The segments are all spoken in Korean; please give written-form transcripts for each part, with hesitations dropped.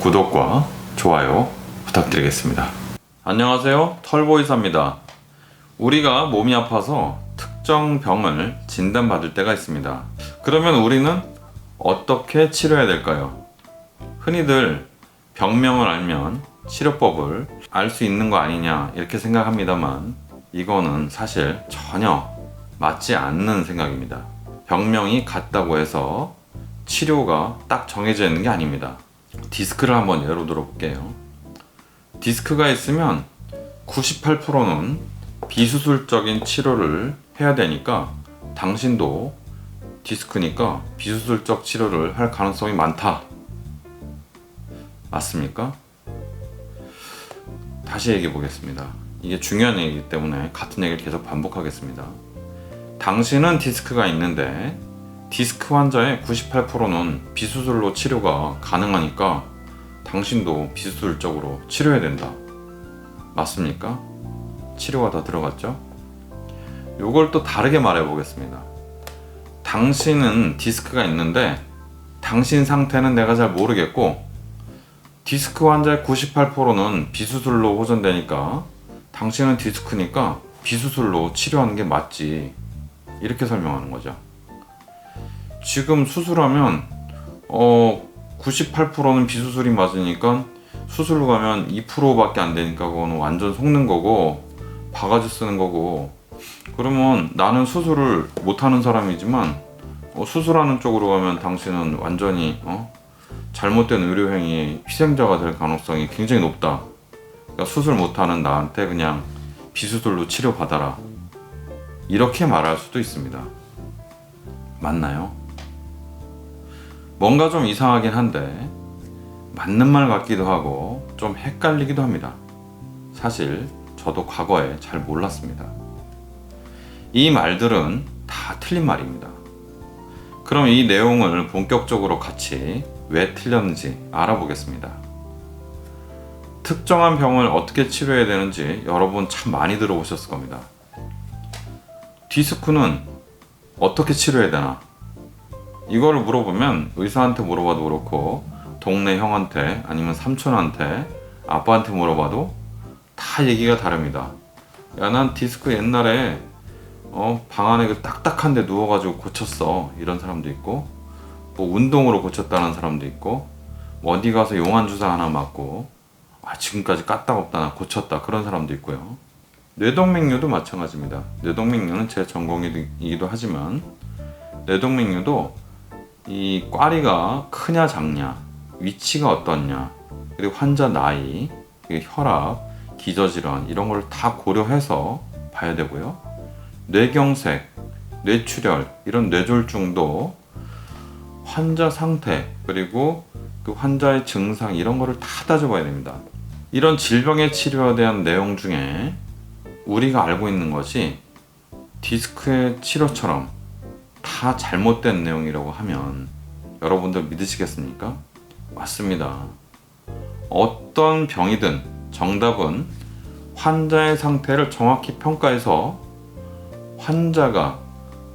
구독과 좋아요 부탁드리겠습니다. 안녕하세요, 털보이사입니다. 우리가 몸이 아파서 특정 병을 진단받을 때가 있습니다. 그러면 우리는 어떻게 치료해야 될까요? 흔히들 병명을 알면 치료법을 알 수 있는 거 아니냐 이렇게 생각합니다만, 이거는 사실 전혀 맞지 않는 생각입니다. 병명이 같다고 해서 치료가 딱 정해져 있는 게 아닙니다. 디스크를 한번 예로 들어볼게요. 디스크가 있으면 98%는 비수술적인 치료를 해야 되니까 당신도 디스크니까 비수술적 치료를 할 가능성이 많다. 맞습니까? 다시 얘기해 보겠습니다. 이게 중요한 얘기이기 때문에 같은 얘기를 계속 반복하겠습니다. 당신은 디스크가 있는데 디스크 환자의 98%는 비수술로 치료가 가능하니까 당신도 비수술적으로 치료해야 된다. 맞습니까? 치료가 다 들어갔죠? 요걸 또 다르게 말해 보겠습니다. 당신은 디스크가 있는데 당신 상태는 내가 잘 모르겠고 디스크 환자의 98%는 비수술로 호전되니까 당신은 디스크니까 비수술로 치료하는 게 맞지. 이렇게 설명하는 거죠. 지금 수술하면 98%는 비수술이 맞으니까 수술로 가면 2%밖에 안 되니까 그건 완전 속는 거고 바가지 쓰는 거고, 그러면 나는 수술을 못하는 사람이지만 수술하는 쪽으로 가면 당신은 완전히 잘못된 의료행위의 희생자가 될 가능성이 굉장히 높다. 그러니까 수술 못하는 나한테 그냥 비수술로 치료받아라. 이렇게 말할 수도 있습니다. 맞나요? 뭔가 좀 이상하긴 한데 맞는 말 같기도 하고 좀 헷갈리기도 합니다. 사실 저도 과거에 잘 몰랐습니다. 이 말들은 다 틀린 말입니다. 그럼 이 내용을 본격적으로 같이 왜 틀렸는지 알아보겠습니다. 특정한 병을 어떻게 치료해야 되는지 여러분 참 많이 들어보셨을 겁니다. 디스크는 어떻게 치료해야 되나? 이거를 물어보면 의사한테 물어봐도 그렇고 동네 형한테 아니면 삼촌한테 아빠한테 물어봐도 다 얘기가 다릅니다. 야, 난 디스크 옛날에 방 안에 그 딱딱한 데 누워가지고 고쳤어. 이런 사람도 있고, 뭐 운동으로 고쳤다는 사람도 있고, 뭐 어디 가서 용한 주사 하나 맞고 지금까지 까딱없다 나 고쳤다 그런 사람도 있고요. 뇌동맥류도 마찬가지입니다. 뇌동맥류는 제 전공이기도 하지만 뇌동맥류도 이 꽈리가 크냐 작냐, 위치가 어떻냐, 그리고 환자 나이, 혈압, 기저질환 이런 걸 다 고려해서 봐야 되고요. 뇌경색, 뇌출혈 이런 뇌졸중도 환자 상태 그리고 그 환자의 증상 이런 거를 다 따져봐야 됩니다. 이런 질병의 치료에 대한 내용 중에 우리가 알고 있는 것이 디스크의 치료처럼 다 잘못된 내용이라고 하면 여러분들 믿으시겠습니까? 맞습니다. 어떤 병이든 정답은 환자의 상태를 정확히 평가해서 환자가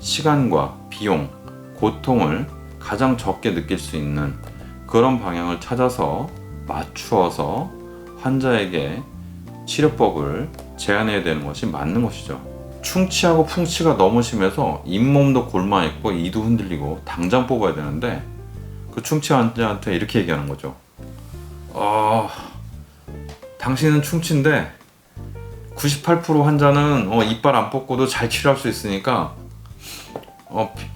시간과 비용, 고통을 가장 적게 느낄 수 있는 그런 방향을 찾아서 맞추어서 환자에게 치료법을 제안해야 되는 것이 맞는 것이죠. 충치하고 풍치가 너무 심해서 잇몸도 골마있고 이도 흔들리고 당장 뽑아야 되는데 그 충치 환자한테 이렇게 얘기하는 거죠. 당신은 충치인데 98% 환자는 이빨 안 뽑고도 잘 치료할 수 있으니까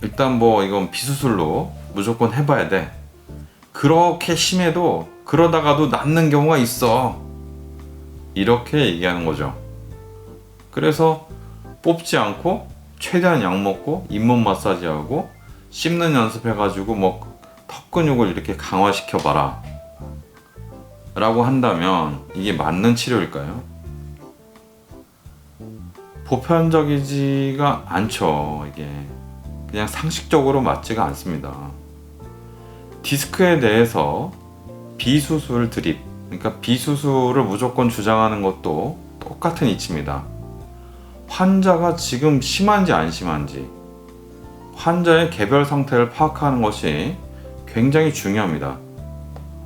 일단 뭐 이건 비수술로 무조건 해봐야 돼. 그렇게 심해도 그러다가도 낫는 경우가 있어. 이렇게 얘기하는 거죠. 그래서 뽑지 않고 최대한 약 먹고 잇몸 마사지하고 씹는 연습해가지고 뭐 턱 근육을 이렇게 강화시켜봐라 라고 한다면 이게 맞는 치료일까요? 보편적이지가 않죠. 이게 그냥 상식적으로 맞지가 않습니다. 디스크에 대해서 비수술 드립, 그러니까 비수술을 무조건 주장하는 것도 똑같은 이치입니다. 환자가 지금 심한지 안 심한지 환자의 개별 상태를 파악하는 것이 굉장히 중요합니다.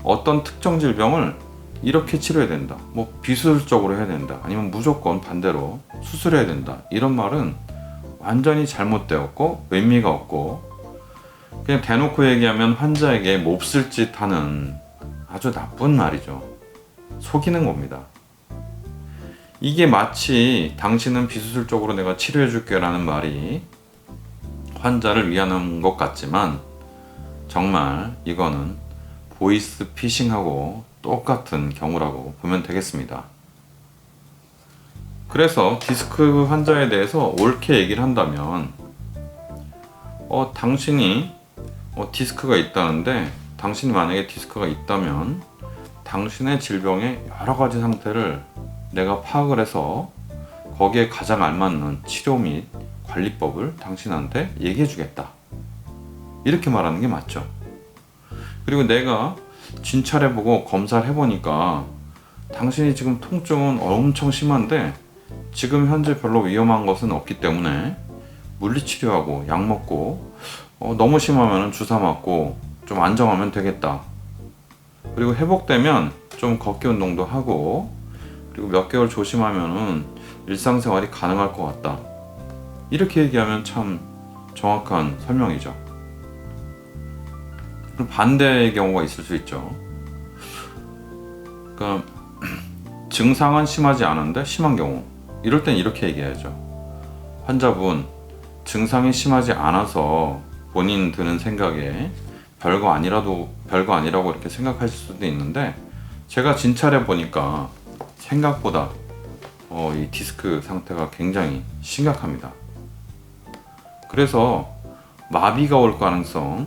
어떤 특정 질병을 이렇게 치료해야 된다, 뭐 비수술적으로 해야 된다, 아니면 무조건 반대로 수술해야 된다, 이런 말은 완전히 잘못되었고 의미가 없고, 그냥 대놓고 얘기하면 환자에게 몹쓸 짓 하는 아주 나쁜 말이죠. 속이는 겁니다. 이게 마치 당신은 비수술적으로 내가 치료해 줄게 라는 말이 환자를 위하는 것 같지만, 정말 이거는 보이스 피싱하고 똑같은 경우라고 보면 되겠습니다. 그래서 디스크 환자에 대해서 옳게 얘기를 한다면, 당신이 디스크가 있다는데, 당신이 만약에 디스크가 있다면 당신의 질병의 여러 가지 상태를 내가 파악을 해서 거기에 가장 알맞는 치료 및 관리법을 당신한테 얘기해 주겠다, 이렇게 말하는 게 맞죠. 그리고 내가 진찰해보고 검사를 해보니까 당신이 지금 통증은 엄청 심한데 지금 현재 별로 위험한 것은 없기 때문에 물리치료하고 약 먹고, 너무 심하면 주사 맞고 좀 안정하면 되겠다. 그리고 회복되면 좀 걷기 운동도 하고, 그리고 몇 개월 조심하면은 일상생활이 가능할 것 같다, 이렇게 얘기하면 참 정확한 설명이죠. 그럼 반대의 경우가 있을 수 있죠. 그러니까 증상은 심하지 않은데 심한 경우, 이럴 땐 이렇게 얘기해야죠. 환자분, 증상이 심하지 않아서 본인 드는 생각에 별거 아니라고 이렇게 생각하실 수도 있는데, 제가 진찰해 보니까 생각보다 이 디스크 상태가 굉장히 심각합니다. 그래서 마비가 올 가능성,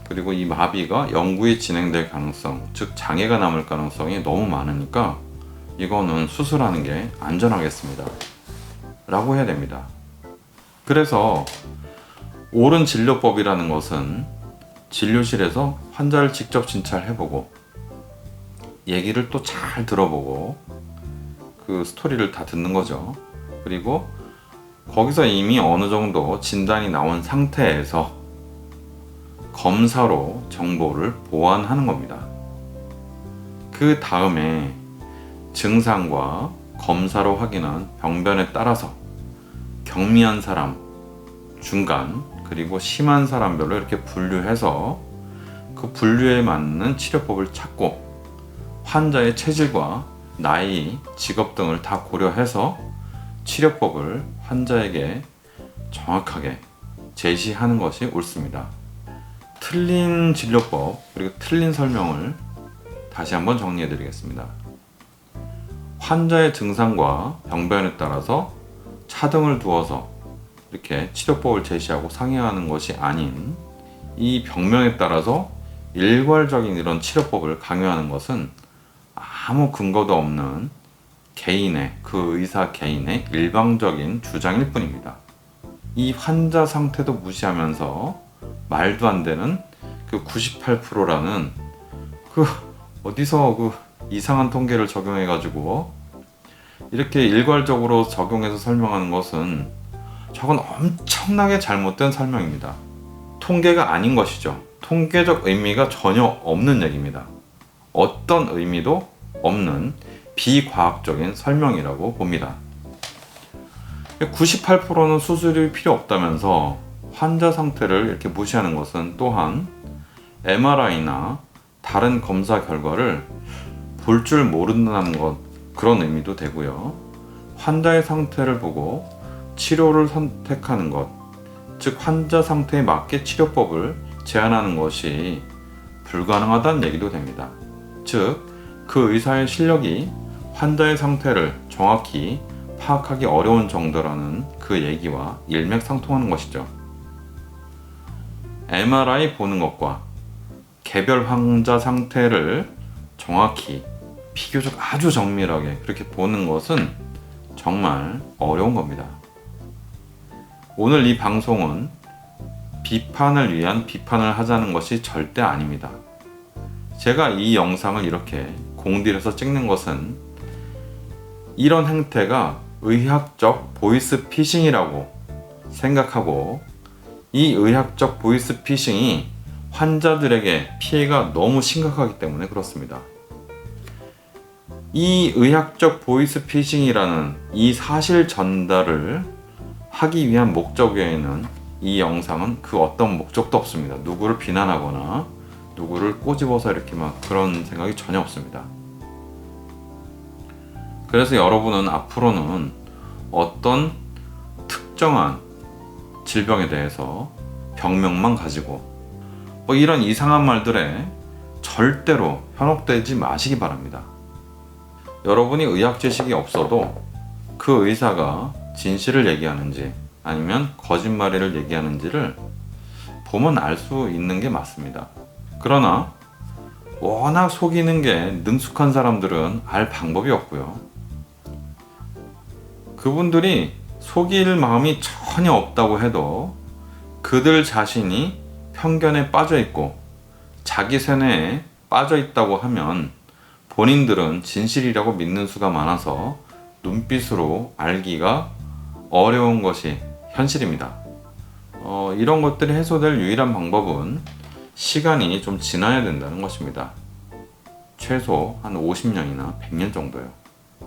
그리고 이 마비가 영구히 진행될 가능성, 즉 장애가 남을 가능성이 너무 많으니까 이거는 수술하는 게 안전하겠습니다 라고 해야 됩니다. 그래서 옳은 진료법이라는 것은 진료실에서 환자를 직접 진찰해보고 얘기를 또 잘 들어보고 그 스토리를 다 듣는 거죠. 그리고 거기서 이미 어느 정도 진단이 나온 상태에서 검사로 정보를 보완하는 겁니다. 그 다음에 증상과 검사로 확인한 병변에 따라서 경미한 사람, 중간, 그리고 심한 사람별로 이렇게 분류해서 그 분류에 맞는 치료법을 찾고, 환자의 체질과 나이, 직업 등을 다 고려해서 치료법을 환자에게 정확하게 제시하는 것이 옳습니다. 틀린 진료법, 그리고 틀린 설명을 다시 한번 정리해 드리겠습니다. 환자의 증상과 병변에 따라서 차등을 두어서 이렇게 치료법을 제시하고 상의하는 것이 아닌, 이 병명에 따라서 일괄적인 이런 치료법을 강요하는 것은 아무 근거도 없는 그 의사 개인의 일방적인 주장일 뿐입니다. 이 환자 상태도 무시하면서 말도 안 되는 그 98%라는 어디서 이상한 통계를 적용해 가지고 이렇게 일괄적으로 적용해서 설명하는 것은, 저건 엄청나게 잘못된 설명입니다. 통계가 아닌 것이죠. 통계적 의미가 전혀 없는 얘기입니다. 어떤 의미도 없는 비과학적인 설명이라고 봅니다. 98%는 수술이 필요 없다면서 환자 상태를 이렇게 무시하는 것은 또한 MRI나 다른 검사 결과를 볼 줄 모른다는 것, 그런 의미도 되고요. 환자의 상태를 보고 치료를 선택하는 것, 즉 환자 상태에 맞게 치료법을 제안하는 것이 불가능하다는 얘기도 됩니다. 즉 그 의사의 실력이 환자의 상태를 정확히 파악하기 어려운 정도라는 그 얘기와 일맥상통하는 것이죠. MRI 보는 것과 개별 환자 상태를 정확히 비교적 아주 정밀하게 그렇게 보는 것은 정말 어려운 겁니다. 오늘 이 방송은 비판을 위한 비판을 하자는 것이 절대 아닙니다. 제가 이 영상을 이렇게 공들여서 찍는 것은 이런 행태가 의학적 보이스피싱이라고 생각하고, 이 의학적 보이스피싱이 환자들에게 피해가 너무 심각하기 때문에 그렇습니다. 이 의학적 보이스피싱이라는 이 사실 전달을 하기 위한 목적 외에는 이 영상은 그 어떤 목적도 없습니다. 누구를 비난하거나 누구를 꼬집어서 이렇게 막 그런 생각이 전혀 없습니다. 그래서 여러분은 앞으로는 어떤 특정한 질병에 대해서 병명만 가지고 이런 이상한 말들에 절대로 현혹되지 마시기 바랍니다. 여러분이 의학 지식이 없어도 그 의사가 진실을 얘기하는지 아니면 거짓말을 얘기하는지를 보면 알 수 있는 게 맞습니다. 그러나 워낙 속이는 게 능숙한 사람들은 알 방법이 없고요. 그분들이 속일 마음이 전혀 없다고 해도 그들 자신이 편견에 빠져 있고 자기 세뇌에 빠져 있다고 하면 본인들은 진실이라고 믿는 수가 많아서 눈빛으로 알기가 어려운 것이 현실입니다. 이런 것들이 해소될 유일한 방법은 시간이 좀 지나야 된다는 것입니다. 최소 한 50년이나 100년 정도요.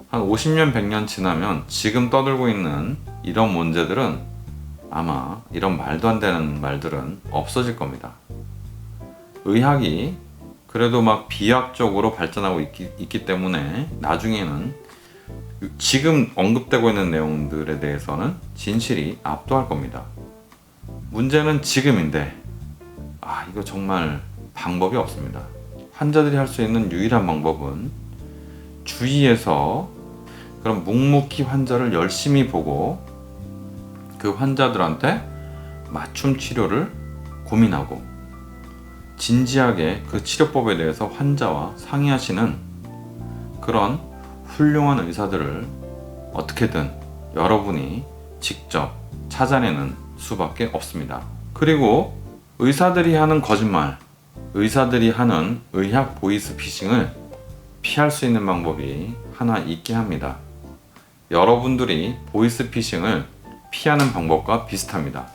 한 50년, 100년 지나면 지금 떠들고 있는 이런 문제들은 아마 이런 말도 안 되는 말들은 없어질 겁니다. 의학이 그래도 막 비약적으로 발전하고 있기 때문에 나중에는 지금 언급되고 있는 내용들에 대해서는 진실이 압도할 겁니다. 문제는 지금인데 이거 정말 방법이 없습니다. 환자들이 할 수 있는 유일한 방법은 주위에서 그런 묵묵히 환자를 열심히 보고 그 환자들한테 맞춤 치료를 고민하고 진지하게 그 치료법에 대해서 환자와 상의하시는 그런 훌륭한 의사들을 어떻게든 여러분이 직접 찾아내는 수밖에 없습니다. 그리고 의사들이 하는 거짓말, 의사들이 하는 의학 보이스피싱을 피할 수 있는 방법이 하나 있긴 합니다. 여러분들이 보이스피싱을 피하는 방법과 비슷합니다.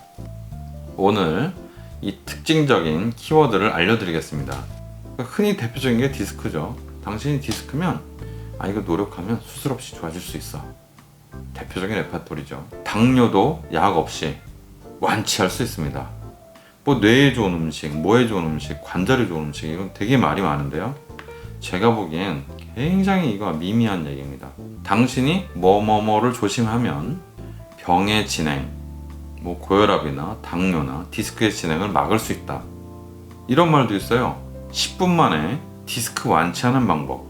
오늘 이 특징적인 키워드를 알려드리겠습니다. 흔히 대표적인 게 디스크죠. 당신이 디스크면 이거 노력하면 수술 없이 좋아질 수 있어. 대표적인 레파토리죠. 당뇨도 약 없이 완치할 수 있습니다. 뇌에 좋은 음식, 뭐에 좋은 음식, 관절에 좋은 음식, 이건 되게 말이 많은데요. 제가 보기엔 굉장히 이거 미미한 얘기입니다. 당신이 뭐뭐뭐를 조심하면 병의 진행, 고혈압이나 당뇨나 디스크의 진행을 막을 수 있다. 이런 말도 있어요. 10분 만에 디스크 완치하는 방법.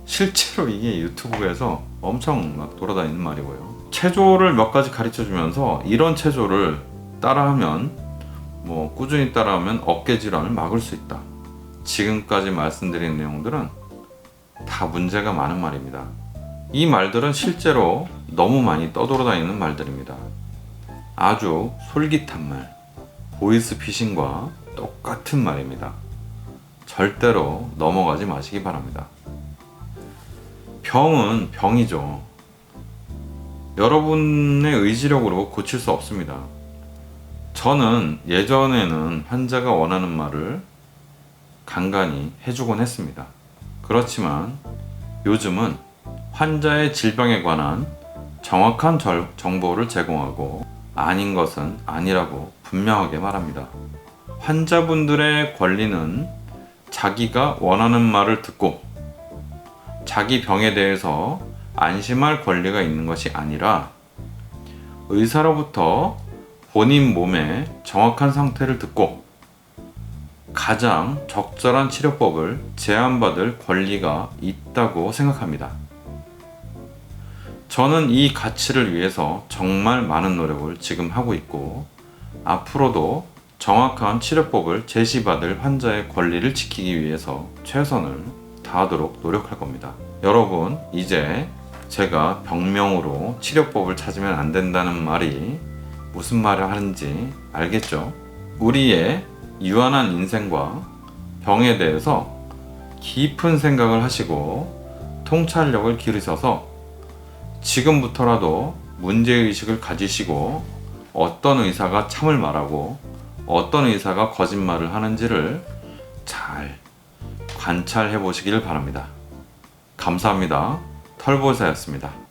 실제로 이게 유튜브에서 엄청 막 돌아다니는 말이고요. 체조를 몇 가지 가르쳐 주면서 이런 체조를 따라하면 꾸준히 따라하면 어깨 질환을 막을 수 있다. 지금까지 말씀드린 내용들은 다 문제가 많은 말입니다. 이 말들은 실제로 너무 많이 떠돌아다니는 말들입니다. 아주 솔깃한 말, 보이스피싱과 똑같은 말입니다. 절대로 넘어가지 마시기 바랍니다. 병은 병이죠. 여러분의 의지력으로 고칠 수 없습니다. 저는 예전에는 환자가 원하는 말을 간간히 해주곤 했습니다. 그렇지만 요즘은 환자의 질병에 관한 정확한 정보를 제공하고 아닌 것은 아니라고 분명하게 말합니다. 환자분들의 권리는 자기가 원하는 말을 듣고 자기 병에 대해서 안심할 권리가 있는 것이 아니라 의사로부터 본인 몸의 정확한 상태를 듣고 가장 적절한 치료법을 제안받을 권리가 있다고 생각합니다. 저는 이 가치를 위해서 정말 많은 노력을 지금 하고 있고 앞으로도 정확한 치료법을 제시받을 환자의 권리를 지키기 위해서 최선을 다하도록 노력할 겁니다. 여러분, 이제 제가 병명으로 치료법을 찾으면 안 된다는 말이 무슨 말을 하는지 알겠죠? 우리의 유한한 인생과 병에 대해서 깊은 생각을 하시고 통찰력을 기르셔서 지금부터라도 문제의식을 가지시고 어떤 의사가 참을 말하고 어떤 의사가 거짓말을 하는지를 잘 관찰해 보시길 바랍니다. 감사합니다. 털보사였습니다.